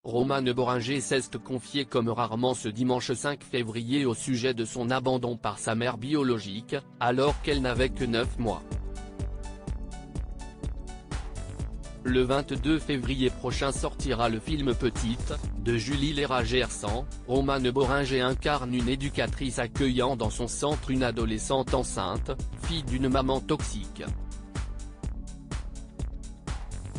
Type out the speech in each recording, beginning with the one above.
Romane Bohringer s'est confiée comme rarement ce dimanche 5 février au sujet de son abandon par sa mère biologique, alors qu'elle n'avait que 9 mois. Le 22 février prochain sortira le film Petite, de Julie Léra-Gersan. Romane Bohringer incarne une éducatrice accueillant dans son centre une adolescente enceinte, fille d'une maman toxique.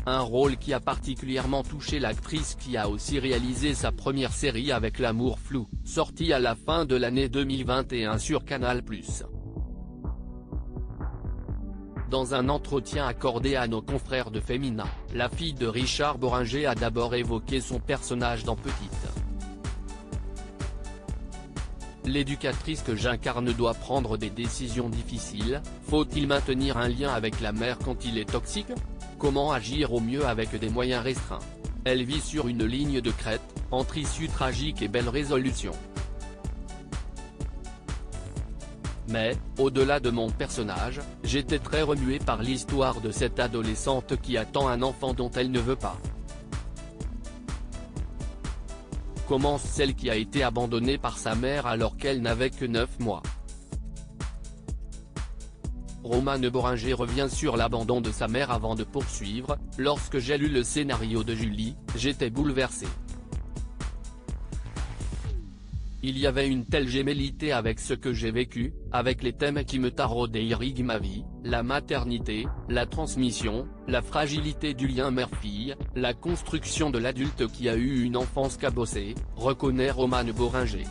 Un rôle qui a particulièrement touché l'actrice qui a aussi réalisé sa première série avec L'amour flou, sortie à la fin de l'année 2021 sur Canal+. Dans un entretien accordé à nos confrères de Femina, la fille de Richard Bohringer a d'abord évoqué son personnage dans Petite. L'éducatrice que j'incarne doit prendre des décisions difficiles. Faut-il maintenir un lien avec la mère quand il est toxique ? Comment agir au mieux avec des moyens restreints ? Elle vit sur une ligne de crête, entre issue tragique et belle résolution. Mais, au-delà de mon personnage, j'étais très remué par l'histoire de cette adolescente qui attend un enfant dont elle ne veut pas. Commence celle qui a été abandonnée par sa mère alors qu'elle n'avait que 9 mois. Romane Bohringer revient sur l'abandon de sa mère avant de poursuivre. Lorsque j'ai lu le scénario de Julie, j'étais bouleversé. Il y avait une telle gémellité avec ce que j'ai vécu, avec les thèmes qui me taraudent et irriguent ma vie, la maternité, la transmission, la fragilité du lien mère-fille, la construction de l'adulte qui a eu une enfance cabossée, reconnaît Romane Bohringer.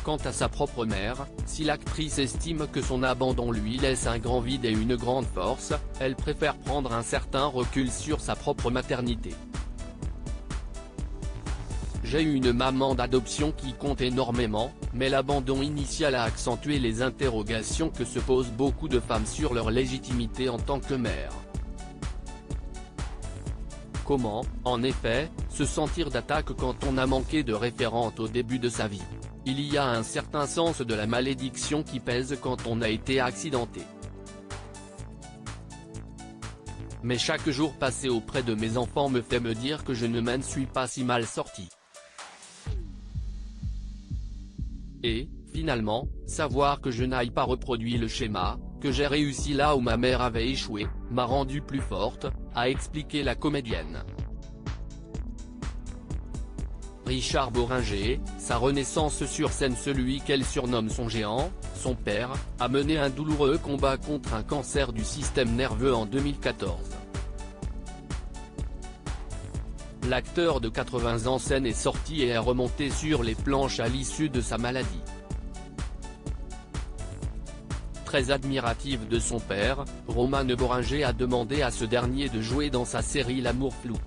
Quant à sa propre mère, si l'actrice estime que son abandon lui laisse un grand vide et une grande force, elle préfère prendre un certain recul sur sa propre maternité. J'ai eu une maman d'adoption qui compte énormément, mais l'abandon initial a accentué les interrogations que se posent beaucoup de femmes sur leur légitimité en tant que mère. Comment, en effet, se sentir d'attaque quand on a manqué de référente au début de sa vie ? Il y a un certain sens de la malédiction qui pèse quand on a été accidenté. Mais chaque jour passé auprès de mes enfants me fait me dire que je ne m'en suis pas si mal sorti. Et, finalement, savoir que je n'aille pas reproduit le schéma, que j'ai réussi là où ma mère avait échoué, m'a rendue plus forte, a expliqué la comédienne. Richard Bohringer, sa renaissance sur scène. Celui qu'elle surnomme son géant, son père, a mené un douloureux combat contre un cancer du système nerveux en 2014. L'acteur de 80 ans scène est sorti et est remonté sur les planches à l'issue de sa maladie. Très admirative de son père, Romane Bohringer a demandé à ce dernier de jouer dans sa série L'amour flou.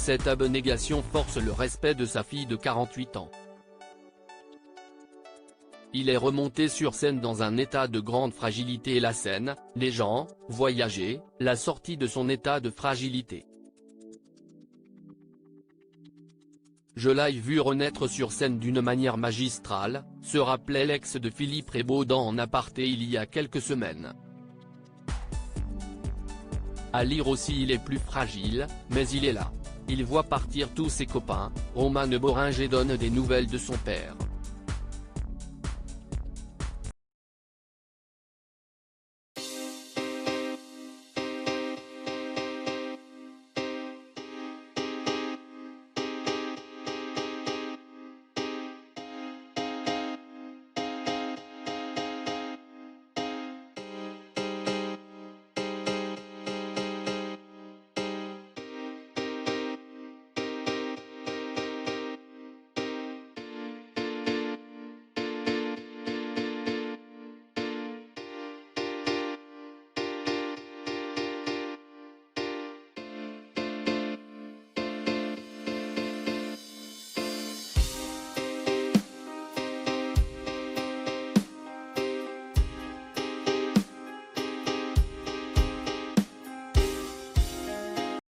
Cette abnégation force le respect de sa fille de 48 ans. Il est remonté sur scène dans un état de grande fragilité et la scène, les gens, voyager, la sortie de son état de fragilité. Je l'ai vu renaître sur scène d'une manière magistrale, se rappelait l'ex de Philippe Rebaud en aparté il y a quelques semaines. À lire aussi il est plus fragile, mais il est là. Il voit partir tous ses copains. Romane Bohringer donne des nouvelles de son père.